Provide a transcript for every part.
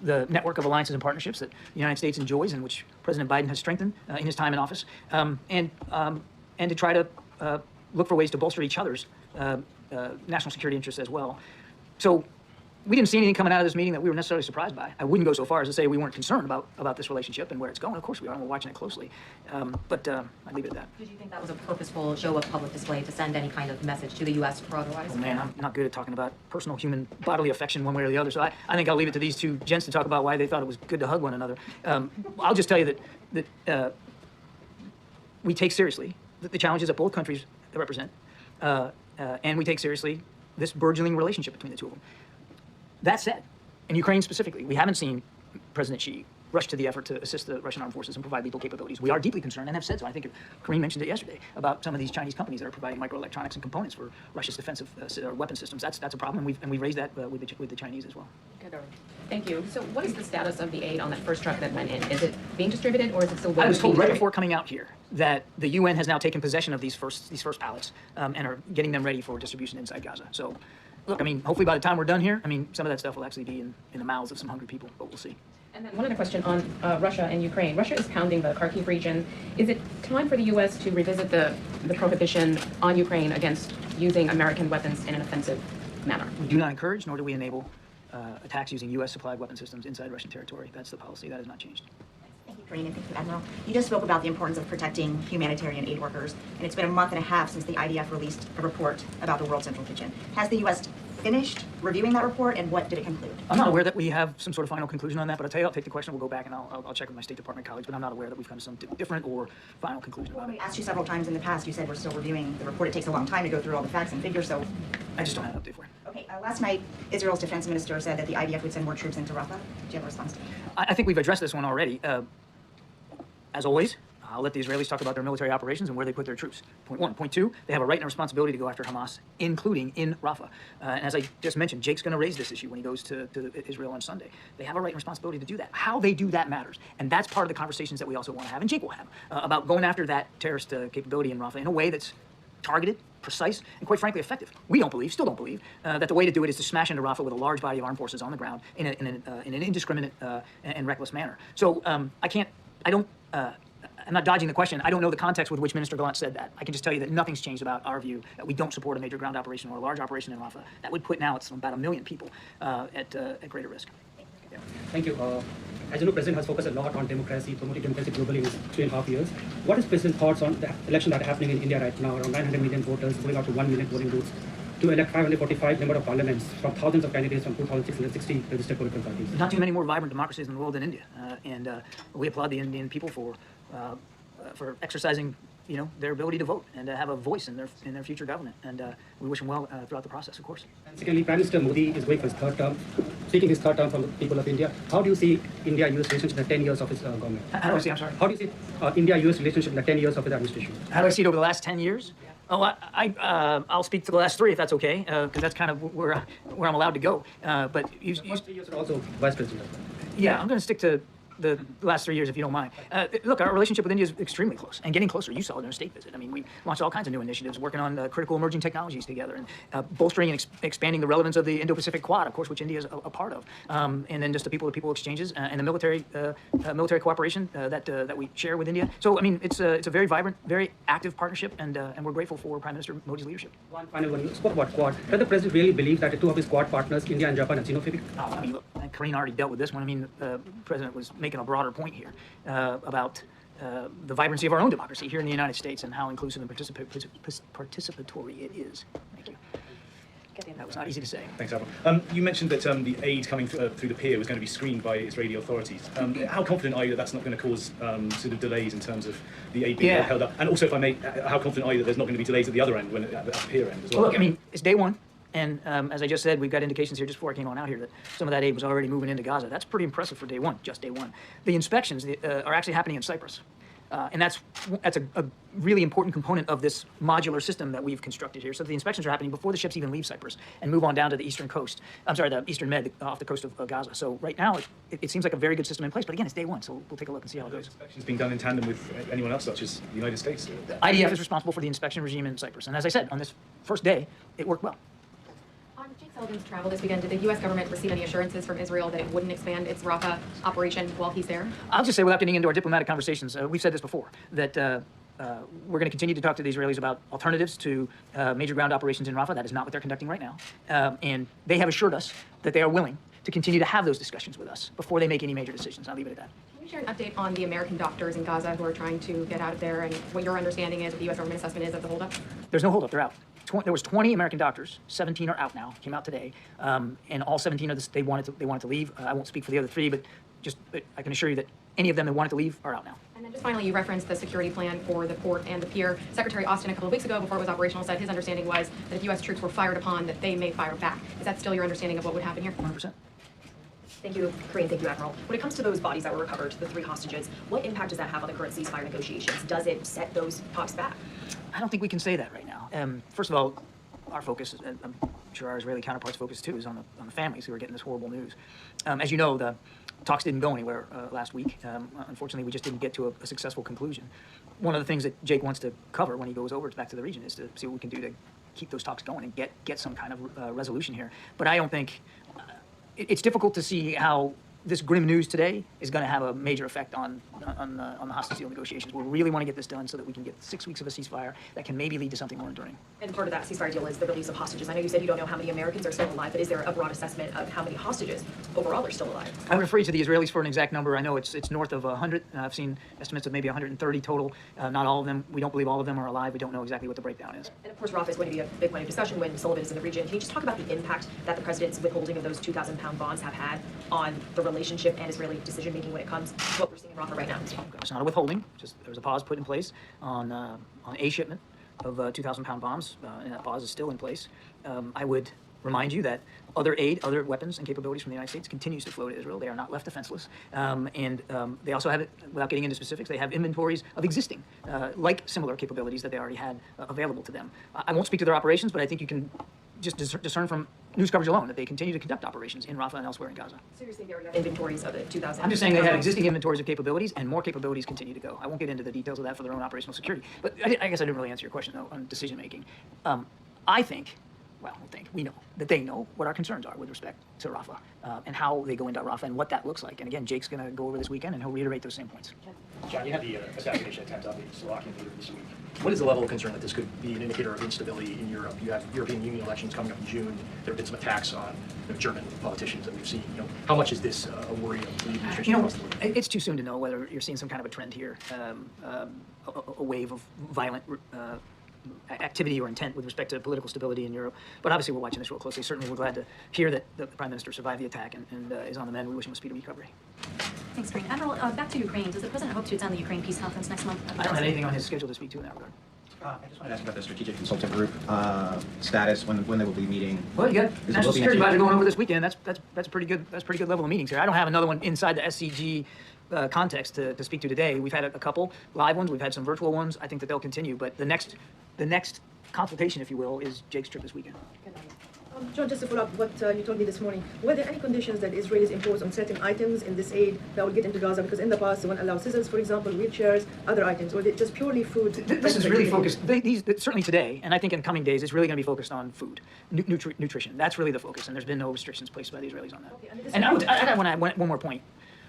the network of alliances and partnerships that the United States enjoys and which President Biden has strengthened in his time in office, and to try to look for ways to bolster each other's national security interests as well. So we didn't see anything coming out of this meeting that we were necessarily surprised by. I wouldn't go so far as to say we weren't concerned about this relationship and where it's going. Of course we are, and we're watching it closely. But I'd leave it at that. Did you think that was a purposeful show of public display to send any kind of message to the U.S. or otherwise? Oh man, I'm not good at talking about personal human bodily affection one way or the other, so I think I'll leave it to these two gents to talk about why they thought it was good to hug one another. I'll just tell you that we take seriously the challenges that both countries represent, and we take seriously this burgeoning relationship between the two of them. That said, in Ukraine specifically, we haven't seen President Xi rush to the effort to assist the Russian armed forces and provide lethal capabilities. We are deeply concerned and have said so. I think Kareem mentioned it yesterday about some of these Chinese companies that are providing microelectronics and components for Russia's defensive weapon systems. That's a problem, and we raised that with the Chinese as well. Okay, thank you. So what is the status of the aid on that first truck that went in? Is it being distributed, or is it still? I was told right before coming out here that the UN has now taken possession of these first pallets and are getting them ready for distribution inside Gaza. So, look, I mean, hopefully by the time we're done here, I mean, some of that stuff will actually be in the mouths of some hungry people, but we'll see. And then one other question on Russia and Ukraine. Russia is pounding the Kharkiv region. Is it time for the U.S. to revisit the prohibition on Ukraine against using American weapons in an offensive manner? We do not encourage, nor do we enable attacks using U.S.-supplied weapon systems inside Russian territory. That's the policy. That has not changed. Thank you, Karine, and thank you, Admiral. You just spoke about the importance of protecting humanitarian aid workers, and it's been a month and a half since the IDF released a report about the World Central Kitchen. Has the U.S. finished reviewing that report, and what did it conclude? I'm not aware that we have some sort of final conclusion on that, but I'll tell you, I'll take the question, we'll go back and I'll check with my State Department colleagues, but I'm not aware that we've come to some different or final conclusion about We it. asked you several times in the past. You said we're still reviewing the report. It takes a long time to go through all the facts and figures, so... I just don't have an update for you. Okay, last night, Israel's defense minister said that the IDF would send more troops into Rafah. Do you have a response to that? I think we've addressed this one already. As always, I'll let the Israelis talk about their military operations and where they put their troops. Point one. Point two, they have a right and a responsibility to go after Hamas, including in Rafah. And as I just mentioned, Jake's going to raise this issue when he goes to Israel on Sunday. They have a right and responsibility to do that. How they do that matters. And that's part of the conversations that we also want to have, and Jake will have, about going after that terrorist capability in Rafah in a way that's targeted, precise, and quite frankly effective. We don't believe, still don't believe, that the way to do it is to smash into Rafah with a large body of armed forces on the ground in an indiscriminate and reckless manner. So I'm not dodging the question. I don't know the context with which Minister Gallant said that. I can just tell you that nothing's changed about our view that we don't support a major ground operation or a large operation in Rafah. That would put now it's about 1 million people at greater risk. Yeah. Thank you. As you know, President has focused a lot on democracy, promoting democracy globally in his 3.5 years. What is President's thoughts on the election that are happening in India right now? Around 900 million voters going out to 1 million voting booths to elect 545 members of parliaments from thousands of candidates from 2,660 registered political parties. Not too many more vibrant democracies in the world than India, and we applaud the Indian people for exercising, their ability to vote and to have a voice in their future government. And we wish them well throughout the process, of course. And secondly, Prime Minister Modi is going for his third term, seeking his third term from the people of India. How do you see India-US relationship in the 10 years of his government? How do I see? I'm sorry. How do you see India-US relationship in the 10 years of his administration? How do I see it over the last 10 years? Oh, I'll speak to the last 3 if that's okay, because that's kind of where I'm allowed to go. But you 3 years are also vice president. Yeah, I'm going to stick to the last 3 years, if you don't mind. Look, our relationship with India is extremely close and getting closer. You saw it in our state visit. I mean, we launched all kinds of new initiatives, working on critical emerging technologies together, and bolstering and expanding the relevance of the Indo-Pacific Quad, of course, which India is a part of. And then just the people-to-people exchanges and the military cooperation that we share with India. So, I mean, it's a very vibrant, very active partnership, and we're grateful for Prime Minister Modi's leadership. One final one. You spoke about Quad. Does the President really believe that the two of his Quad partners, India and Japan, are xenophobic? Oh, I mean, look, Karine already dealt with this one. I mean, the President was making a broader point here about the vibrancy of our own democracy here in the United States and how inclusive and participatory it is. Thank you. That was not easy to say. Thanks, Admiral. You mentioned that the aid coming through the pier was going to be screened by Israeli authorities. How confident are you that that's not going to cause sort of delays in terms of the aid being held up? And also, if I may, how confident are you that there's not going to be delays at the other end, at the pier end as well? Well, look, I mean, it's day one. And as I just said, we've got indications here just before I came on out here that some of that aid was already moving into Gaza. That's pretty impressive for day one, just day one. The inspections are actually happening in Cyprus. And that's a really important component of this modular system that we've constructed here. So the inspections are happening before the ships even leave Cyprus and move on down to the eastern coast. I'm sorry, the eastern med off the coast of Gaza. So right now, it seems like a very good system in place. But again, it's day one, so we'll take a look and see how it goes. Inspections being done in tandem with anyone else, such as the United States? The IDF is responsible for the inspection regime in Cyprus. And as I said, on this first day, it worked well. On With Jake Sullivan's travel this weekend, did the U.S. government receive any assurances from Israel that it wouldn't expand its Rafah operation while he's there? I'll just say, without getting into our diplomatic conversations, we've said this before, that we're going to continue to talk to the Israelis about alternatives to major ground operations in Rafah. That is not what they're conducting right now. And they have assured us that they are willing to continue to have those discussions with us before they make any major decisions. I'll leave it at that. Can you share an update on the American doctors in Gaza who are trying to get out of there and what your understanding is, what the U.S. government assessment is of the holdup? There's no holdup. They're out. There was 20 American doctors. 17 are out now. Came out today, and all 17 of this they wanted to leave. I won't speak for the other 3, but I can assure you that any of them that wanted to leave are out now. And then just finally, you referenced the security plan for the port and the pier. Secretary Austin a couple of weeks ago, before it was operational, said his understanding was that if U.S. troops were fired upon, that they may fire back. Is that still your understanding of what would happen here? 100%. Thank you, Kareem. Thank you, Admiral. When it comes to those bodies that were recovered, the 3 hostages, what impact does that have on the current ceasefire negotiations? Does it set those talks back? I don't think we can say that right now. First of all, our focus, I'm sure our Israeli counterparts' focus too, is on the families who are getting this horrible news. As you know, the talks didn't go anywhere last week. Unfortunately, we just didn't get to a successful conclusion. One of the things that Jake wants to cover when he goes over back to the region is to see what we can do to keep those talks going and get some kind of resolution here. But I don't think it's difficult to see how this grim news today is going to have a major effect on the hostage deal negotiations. We really want to get this done so that we can get 6 weeks of a ceasefire that can maybe lead to something more enduring. And part of that ceasefire deal is the release of hostages. I know you said you don't know how many Americans are still alive, but is there a broad assessment of how many hostages overall are still alive? I would refer you to the Israelis for an exact number. I know it's north of 100. I've seen estimates of maybe 130 total. Not all of them. We don't believe all of them are alive. We don't know exactly what the breakdown is. And of course, Rafah is going to be a big point of discussion when Sullivan is in the region. Can you just talk about the impact that the president's withholding of those 2,000-pound bombs have had on the relationship and Israeli decision-making when it comes to what we're seeing in Rafah right now? It's not a withholding. Just there was a pause put in place on a shipment of 2,000-pound bombs, and that pause is still in place. I would remind you that other aid, other weapons and capabilities from the United States continues to flow to Israel. They are not left defenseless. And they also have, without getting into specifics, they have inventories of existing, like similar capabilities that they already had available to them. I won't speak to their operations, but I think you can just discern from news coverage alone that they continue to conduct operations in Rafah and elsewhere in Gaza. So you're saying they already have inventories of the 2,000? I'm just saying they have existing inventories of capabilities, and more capabilities continue to go. I won't get into the details of that for their own operational security, but I guess I didn't really answer your question, though, on decision making. We know that they know what our concerns are with respect to Rafah and how they go into Rafah and what that looks like. And again, Jake's going to go over this weekend and he'll reiterate those same points. John, you had the assassination attempt on the Slovakian leader this week. What is the level of concern that this could be an indicator of instability in Europe? You have European Union elections coming up in June. There have been some attacks on German politicians that we've seen. How much is this a worry of the administration? It's too soon to know whether you're seeing some kind of a trend here, a wave of violent activity or intent with respect to political stability in Europe. But obviously we're watching this real closely. Certainly we're glad to hear that the Prime Minister survived the attack and is on the mend. We wish him a speedy recovery. Thanks, Kareem. Admiral, back to Ukraine. Does the President hope to attend the Ukraine peace conference next month? I don't have anything on his schedule to speak to in that regard. I just want to ask about the strategic consultant group status, when they will be meeting. Well, you got Is it National will be Security next Advisor week? going over this weekend. That's pretty good. That's pretty good level of meetings here. I don't have another one inside the SCG context to speak to today. We've had a couple live ones. We've had some virtual ones. I think that they'll continue. But the next consultation, if you will, is Jake's trip this weekend. John, just to follow up what you told me this morning, were there any conditions that Israelis imposed on certain items in this aid that will get into Gaza? Because in the past, they won't allow scissors, for example, wheelchairs, other items, or just purely food? This is really focused, certainly today, and I think in coming days, it's really going to be focused on food, nutrition. That's really the focus, and there's been no restrictions placed by the Israelis on that. Okay, And I one more point.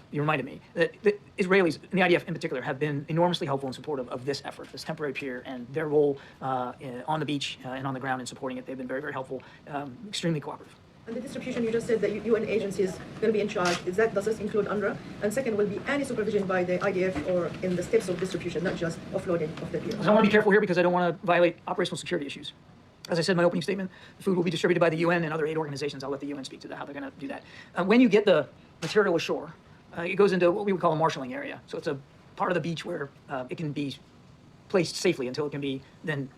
You reminded me that the Israelis, and the IDF in particular, have been enormously helpful and supportive of this effort, this temporary pier, and their role on the beach and on the ground in supporting it. They've been very, very helpful, extremely cooperative. And the distribution, you just said that UN agencies going to be in charge. Does this include UNRWA? And second, will be any supervision by the IDF or in the steps of distribution, not just offloading of the pier? So I want to be careful here because I don't want to violate operational security issues. As I said in my opening statement, the food will be distributed by the UN and other aid organizations. I'll let the UN speak to that, how they're going to do that. When you get the material ashore, it goes into what we would call a marshalling area. So it's a part of the beach where it can be placed safely until it can be then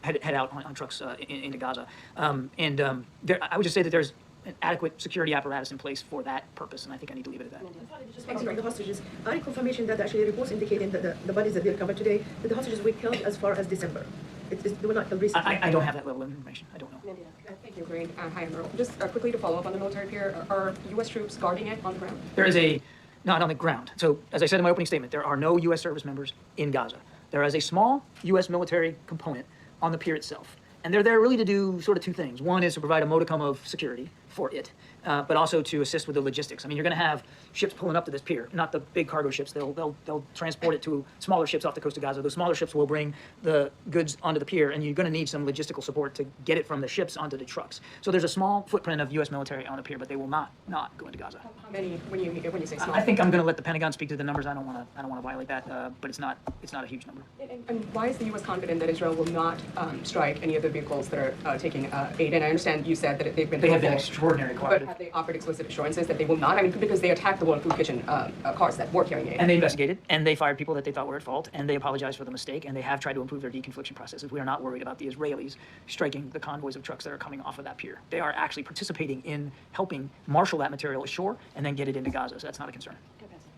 head out on trucks into Gaza. I would just say that there's an adequate security apparatus in place for that purpose, and I think I need to leave it at that. Just considering the hostages, any confirmation that actually reports indicating that the bodies that they recovered today, that the hostages were killed as far as December? They were not killed recently. I don't have that level of information. I don't know. Thank you, Kareem. Hi, Admiral. Just quickly to follow up on the military pier, are U.S. troops guarding it on the ground? There is not on the ground. So, as I said in my opening statement, there are no U.S. service members in Gaza. There is a small U.S. military component on the pier itself. And they're there really to do sort of two things. One is to provide a modicum of security for it, but also to assist with the logistics. I mean, you're going to have ships pulling up to this pier, not the big cargo ships. They'll transport it to smaller ships off the coast of Gaza. Those smaller ships will bring the goods onto the pier, and you're going to need some logistical support to get it from the ships onto the trucks. So there's a small footprint of U.S. military on the pier, but they will not go into Gaza. How many, when you say small? I think I'm going to let the Pentagon speak to the numbers. I don't want to violate that, but it's not a huge number. And why is the U.S. confident that Israel will not strike any of the vehicles that are taking aid? And I understand you said that they've been extraordinarily but cooperative. have they offered explicit assurances that they will not? I mean, because they attacked the World Food Kitchen cars that were carrying aid. And they investigated, and they fired people that they thought were at fault, and they apologized for the mistake, and they have tried to improve their deconfliction processes. We are not worried about the Israelis striking the convoys of trucks that are coming off of that pier. They are actually participating in helping marshal that material ashore and then get it into Gaza, so that's not a concern.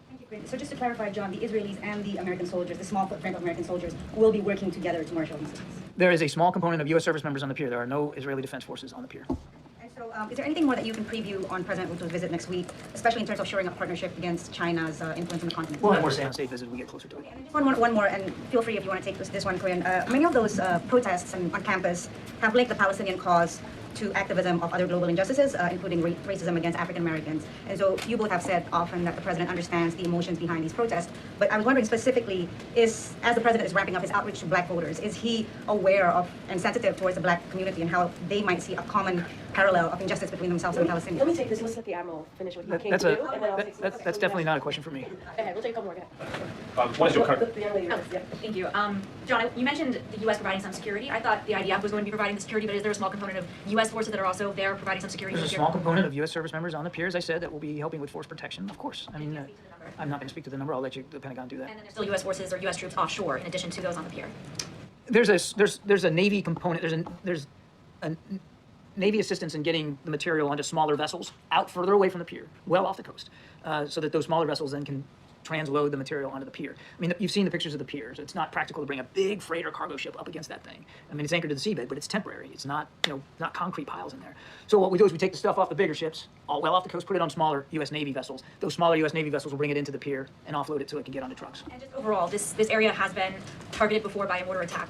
Thank you, Grant. So just to clarify, John, the Israelis and the American soldiers, the small footprint of American soldiers, will be working together to marshal these cities. There is a small component of U.S. service members on the pier. There are no Israeli Defense Forces on the pier. And so, is there anything more that you can preview on President Ruto's visit next week, especially in terms of shoring up partnership against China's influence in the continent? We'll have more say on state visit as we get closer to it. And just one more, and feel free if you want to take this one, Corinne. Many of those protests on campus have linked the Palestinian cause to activism of other global injustices, including racism against African Americans. And so you both have said often that the president understands the emotions behind these protests. But I was wondering specifically, as the president is ramping up his outreach to black voters, is he aware of and sensitive towards the black community and how they might see a common parallel of injustice between themselves and Palestinians? Let me take this. Let's let the Admiral finish what he came to do. And then I'll take That's definitely not a question for me. Go ahead. We'll take a couple more. Go ahead. What is your current... The young lady. Yeah. Thank you. John, you mentioned the U.S. providing some security. I thought the IDF was going to be providing the security, but is there a small component of U.S. forces that are also there providing some security? There's a small component of U.S. service members on the pier, as I said, that will be helping with force protection, of course. I mean, I'm not going to speak to the number. I'll let the Pentagon do that. And then there's still U.S. forces or U.S. troops offshore in addition to those on the pier. There's a Navy component. There's a Navy assistance in getting the material onto smaller vessels out further away from the pier, well off the coast, so that those smaller vessels then can transload the material onto the pier. I mean, you've seen the pictures of the piers. It's not practical to bring a big freighter cargo ship up against that thing. I mean, it's anchored to the seabed, but it's temporary. It's not, not concrete piles in there. So what we do is we take the stuff off the bigger ships, all well off the coast, put it on smaller U.S. Navy vessels. Those smaller U.S. Navy vessels will bring it into the pier and offload it so it can get onto trucks. And just overall, this area has been targeted before by a mortar attack.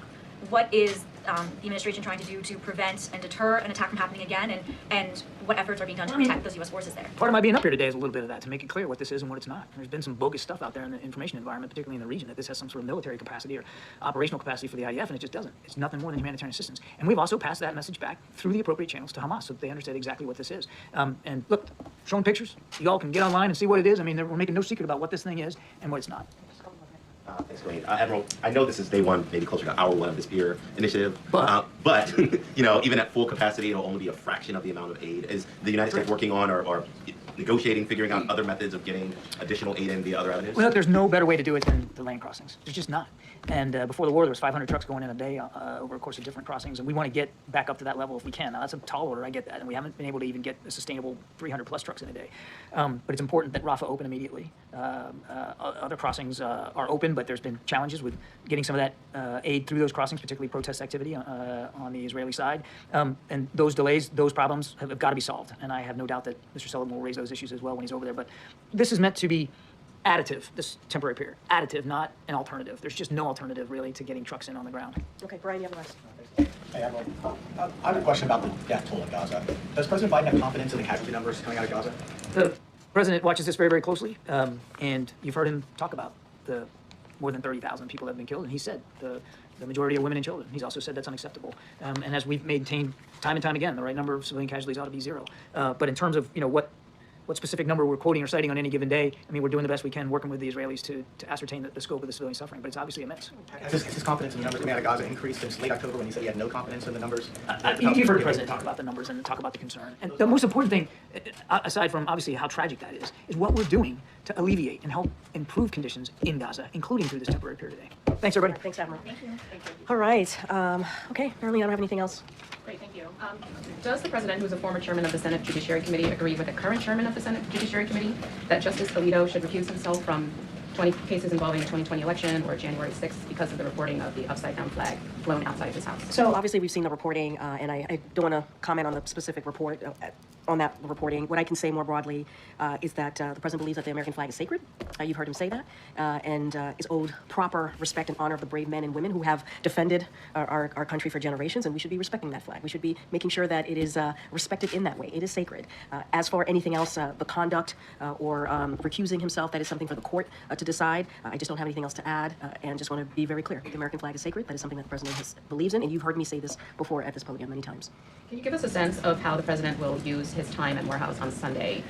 What is the administration trying to do to prevent and deter an attack from happening again, and what efforts are being done to protect those U.S. forces there? Part of my being up here today is a little bit of that, to make it clear what this is and what it's not. There's been some bogus stuff out there in the information environment, particularly in the region, that this has some sort of military capacity or operational capacity for the IDF, and it just doesn't. It's nothing more than humanitarian assistance. And we've also passed that message back through the appropriate channels to Hamas so that they understand exactly what this is. And look, showing pictures, you all can get online and see what it is. I mean, we're making no secret about what this thing is and what it's not. Thanks, Dwayne. Admiral, I know this is day one, maybe closer to hour one of this pier initiative, but even at full capacity, it'll only be a fraction of the amount of aid. Is the United States working on or negotiating, figuring out other methods of getting additional aid in via other avenues? Well, look, there's no better way to do it than the land crossings. There's just not. And before the war, there was 500 trucks going in a day over a course of different crossings, and we want to get back up to that level if we can. Now, that's a tall order, I get that, and we haven't been able to even get a sustainable 300-plus trucks in a day. But it's important that Rafah open immediately. Other crossings are open, but there's been challenges with getting some of that aid through those crossings, particularly protest activity on the Israeli side. And those delays, those problems have got to be solved. And I have no doubt that Mr. Sullivan will raise those issues as well when he's over there. But this is meant to be additive, this temporary pier. Additive, not an alternative. There's just no alternative, really, to getting trucks in on the ground. Okay, Brian, you have the last. Hey, Admiral. I have a question about the death toll in Gaza. Does President Biden have confidence in the casualty numbers coming out of Gaza? The president watches this very, very closely, and you've heard him talk about the more than 30,000 people that have been killed, and he said the majority are women and children. He's also said that's unacceptable. And as we've maintained time and time again, the right number of civilian casualties ought to be zero. But in terms of what specific number we're quoting or citing on any given day, I mean, we're doing the best we can working with the Israelis to ascertain the scope of the civilian suffering, but it's obviously immense. Has his confidence in the numbers coming out of Gaza increased since late October when he said he had no confidence in the numbers? You've heard the president talk about the numbers and talk about the concern. And the most important thing, aside from obviously how tragic that is what we're doing to alleviate and help improve conditions in Gaza, including through this temporary period today. Thanks, everybody. Thanks, Admiral. Thank you. All right. Okay, apparently I don't have anything else. Great, thank you. Does the president, who is a former chairman of the Senate Judiciary Committee, agree with the current chairman of the Senate Judiciary Committee that Justice Alito should recuse himself from 20 cases involving the 2020 election or January 6th because of the reporting of the upside-down flag flown outside of his house? So obviously we've seen the reporting, and I don't want to comment on the specific report on that reporting. What I can say more broadly is that the president believes that the American flag is sacred. You've heard him say that, and is owed proper respect and honor of the brave men and women who have defended our country for generations, and we should be respecting that flag. We should be making sure that it is respected in that way. It is sacred. As for anything else, the conduct or recusing himself, that is something for the court to decide. I just don't have anything else to add, and just want to be very clear. The American flag is sacred. That is something that the president believes in, and you've heard me say this before at this podium many times. Can you give us a sense of how the president will use his time at Morehouse on Sunday?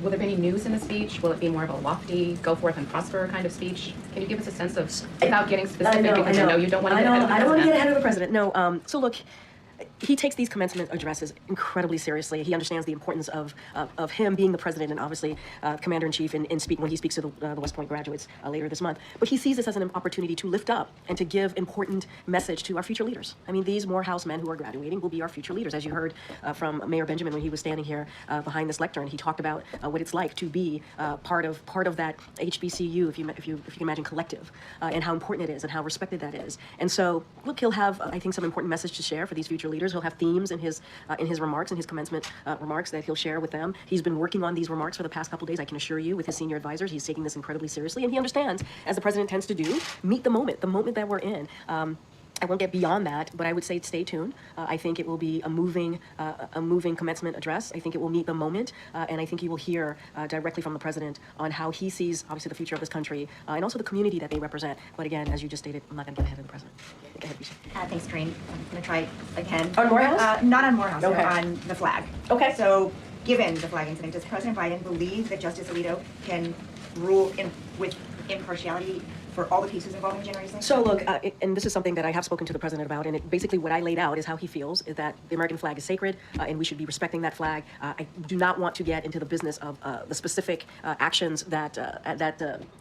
Will there be any news in the speech? Will it be more of a lofty, go forth and prosper kind of speech? Can you give us a sense of, without getting specific, because I know you don't want to get ahead of the president. I don't want to get ahead of the president. No. So look, he takes these commencement addresses incredibly seriously. He understands the importance of him being the president and obviously commander-in-chief when he speaks to the West Point graduates later this month. But he sees this as an opportunity to lift up and to give important message to our future leaders. I mean, these Morehouse men who are graduating will be our future leaders. As you heard from Mayor Benjamin when he was standing here behind this lectern, he talked about what it's like to be part of that HBCU, if you can imagine, collective, and how important it is and how respected that is. And so, look, he'll have, I think, some important message to share for these future leaders. He'll have themes in his remarks, in his commencement remarks that he'll share with them. He's been working on these remarks for the past couple days, I can assure you, with his senior advisors. He's taking this incredibly seriously, and he understands, as the president tends to do, meet the moment that we're in. I won't get beyond that, but I would say stay tuned. I think it will be a moving commencement address. I think it will meet the moment, and I think you will hear directly from the president on how he sees, obviously, the future of this country, and also the community that they represent. But again, as you just stated, I'm not going to get ahead of the president. Go ahead, Bisha. Thanks, Karine. I'm going to try again. On Morehouse? Not on Morehouse, Okay. no, on the flag. Okay. So, given the flag incident, does President Biden believe that Justice Alito can rule with impartiality for all the cases involving January 6th? So look, and this is something that I have spoken to the president about, and basically what I laid out is how he feels is that the American flag is sacred, and we should be respecting that flag. I do not want to get into the business of the specific actions that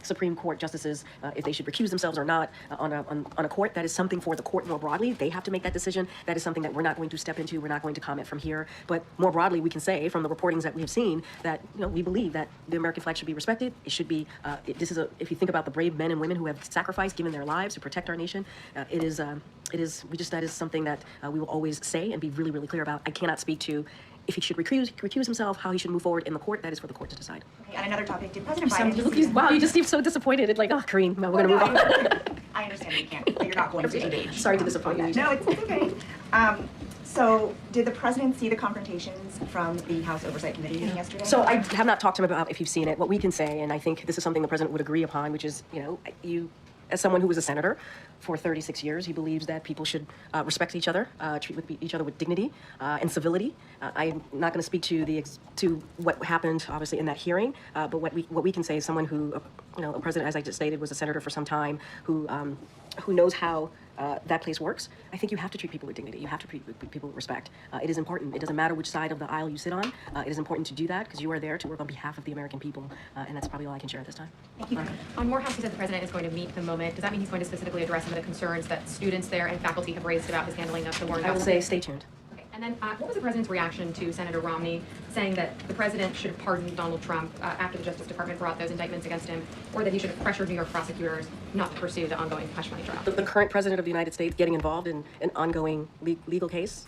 Supreme Court justices, if they should recuse themselves or not on a court. That is something for the court more broadly. They have to make that decision. That is something that we're not going to step into. We're not going to comment from here. But more broadly, we can say from the reportings that we have seen that we believe that the American flag should be respected. It should be. If you think about the brave men and women who have sacrificed, given their lives to protect our nation, that is something that we will always say and be really, really clear about. I cannot speak to if he should recuse himself, how he should move forward in the court. That is for the court to decide. Okay, on another topic, did President Biden... Wow, you just seem so disappointed. It's like, oh, Karine, no, we're going to move on. I understand that you can't, but you're not going to engage. Sorry to disappoint you. No, it's okay. So, did the president see the confrontations from the House Oversight Committee meeting yesterday? So I have not talked to him about if you've seen it. What we can say, and I think this is something the president would agree upon, which is, as someone who was a senator for 36 years, he believes that people should respect each other, treat each other with dignity and civility. I'm not going to speak to what happened, obviously, in that hearing, but what we can say is someone who, a president, as I just stated, was a senator for some time, who knows how that place works. I think you have to treat people with dignity. You have to treat people with respect. It is important. It doesn't matter which side of the aisle you sit on. It is important to do that because you are there to work on behalf of the American people, and that's probably all I can share at this time. Thank you. On Morehouse, he said the president is going to meet the moment. Does that mean he's going to specifically address some of the concerns that students there and faculty have raised about his handling of the war? I will say stay tuned. And then what was the president's reaction to Senator Romney saying that the president should have pardoned Donald Trump after the Justice Department brought those indictments against him, or that he should have pressured New York prosecutors not to pursue the ongoing hush money trial? The current president of the United States getting involved in an ongoing legal case?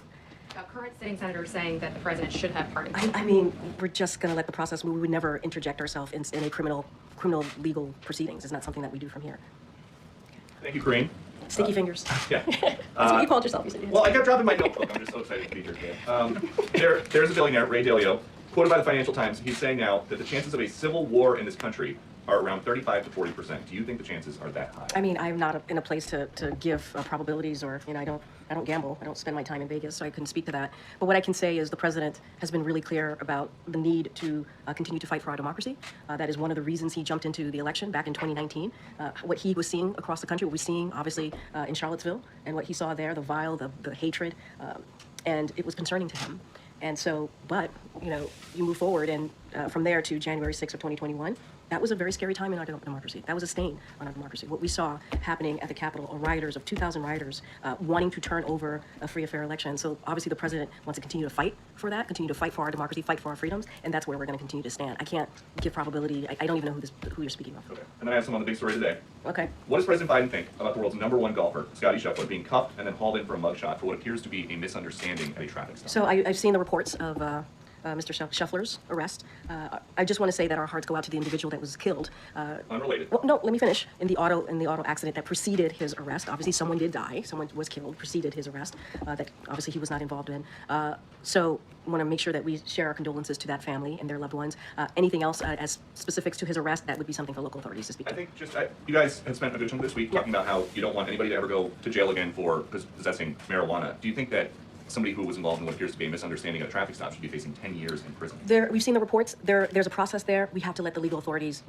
A current sitting senator saying that the president should have pardoned him. I mean, we're just going to let the process move. We would never interject ourselves in a criminal legal proceedings. It's not something that we do from here. Thank you, Karine. Sticky fingers. Yeah. That's what you called yourself, you said. Well, I kept dropping my notebook. I'm just so excited to be here today. There's a billionaire, Ray Dalio, quoted by the Financial Times. He's saying now that the chances of a civil war in this country are around 35 to 40%. Do you think the chances are that high? I mean, I'm not in a place to give probabilities, or I don't gamble. I don't spend my time in Vegas, so I couldn't speak to that. But what I can say is the president has been really clear about the need to continue to fight for our democracy. That is one of the reasons he jumped into the election back in 2019. What he was seeing across the country, what we're seeing obviously in Charlottesville, and what he saw there, the vile, the hatred, and it was concerning to him. And so, but you move forward, and from there to January 6th of 2021. That was a very scary time in our democracy. That was a stain on our democracy. What we saw happening at the Capitol, rioters of 2,000 rioters wanting to turn over a free, fair election. So obviously the president wants to continue to fight for that, continue to fight for our democracy, fight for our freedoms, and that's where we're going to continue to stand. I can't give probability. I don't even know who you're speaking of. Okay. And then I have some on the big story today. Okay. What does President Biden think about the world's #1 golfer, Scottie Scheffler, being cuffed and then hauled in for a mugshot for what appears to be a misunderstanding at a traffic stop? So I've seen the reports of Mr. Scheffler's arrest. I just want to say that our hearts go out to the individual that was killed. Unrelated. Well, no, let me finish. In the auto accident that preceded his arrest, obviously someone did die, someone was killed, preceded his arrest, that obviously he was not involved in. So I want to make sure that we share our condolences to that family and their loved ones. Anything else as specifics to his arrest, that would be something for local authorities to speak to. I think you guys have spent a good chunk of this week talking about how you don't want anybody to ever go to jail again for possessing marijuana. Do you think that somebody who was involved in what appears to be a misunderstanding of a traffic stop should be facing 10 years in prison? We've seen the reports. There's a process there. We have to let the legal authorities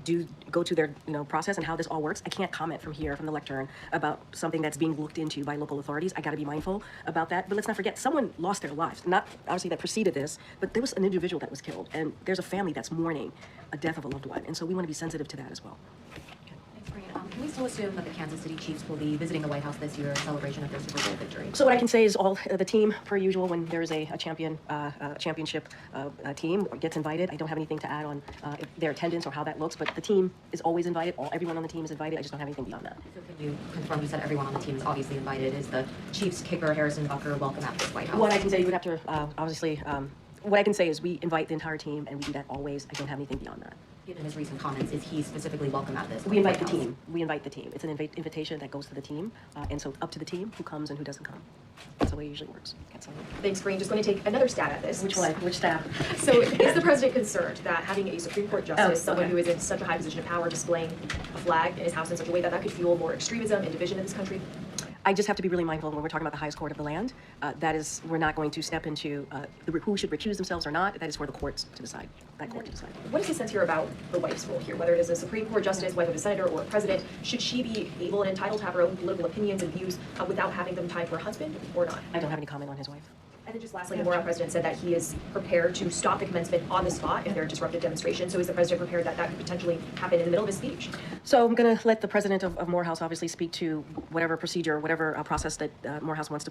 go to their process and how this all works. I can't comment from here, from the lectern, about something that's being looked into by local authorities. I got to be mindful about that. But let's not forget, someone lost their lives. Not obviously that preceded this, but there was an individual that was killed, and there's a family that's mourning a death of a loved one, and so we want to be sensitive to that as well. Can we still assume that the Kansas City Chiefs will be visiting the White House this year in celebration of their Super Bowl victory? So what I can say is all the team, per usual, when there's a championship team gets invited. I don't have anything to add on their attendance or how that looks, but the team is always invited. Everyone on the team is invited. I just don't have anything beyond that. So can you confirm, you said everyone on the team is obviously invited. Is the Chiefs kicker Harrison Butker welcome at this White House? What I can say, you would have to obviously. What I can say is we invite the entire team, and we do that always. I don't have anything beyond that. Given his recent comments, is he specifically welcome at this? We invite the team. We invite the team. It's an invitation that goes to the team, and so up to the team who comes and who doesn't come. That's the way it usually works. Thanks, Green. Just going to take another stab at this. Which one? Which stab? So is the president concerned that having a Supreme Court justice, someone okay. who is in such a high position of power, displaying a flag in his house in such a way that that could fuel more extremism and division in this country? I just have to be really mindful when we're talking about the highest court of the land. We're not going to step into who should recuse themselves or not. That is for the courts to decide. That court to decide. What is the sense here about the wife's role here? Whether it is a Supreme Court justice, whether it's a senator or a president, should she be able and entitled to have her own political opinions and views without having them tied to her husband or not? I don't have any comment on his wife. And then just lastly, the Moreau president said that he is prepared to stop the commencement on the spot if there are disruptive demonstrations. So is the president prepared that that could potentially happen in the middle of his speech? So I'm going to let the president of Morehouse obviously speak to whatever procedure, whatever process that Morehouse wants to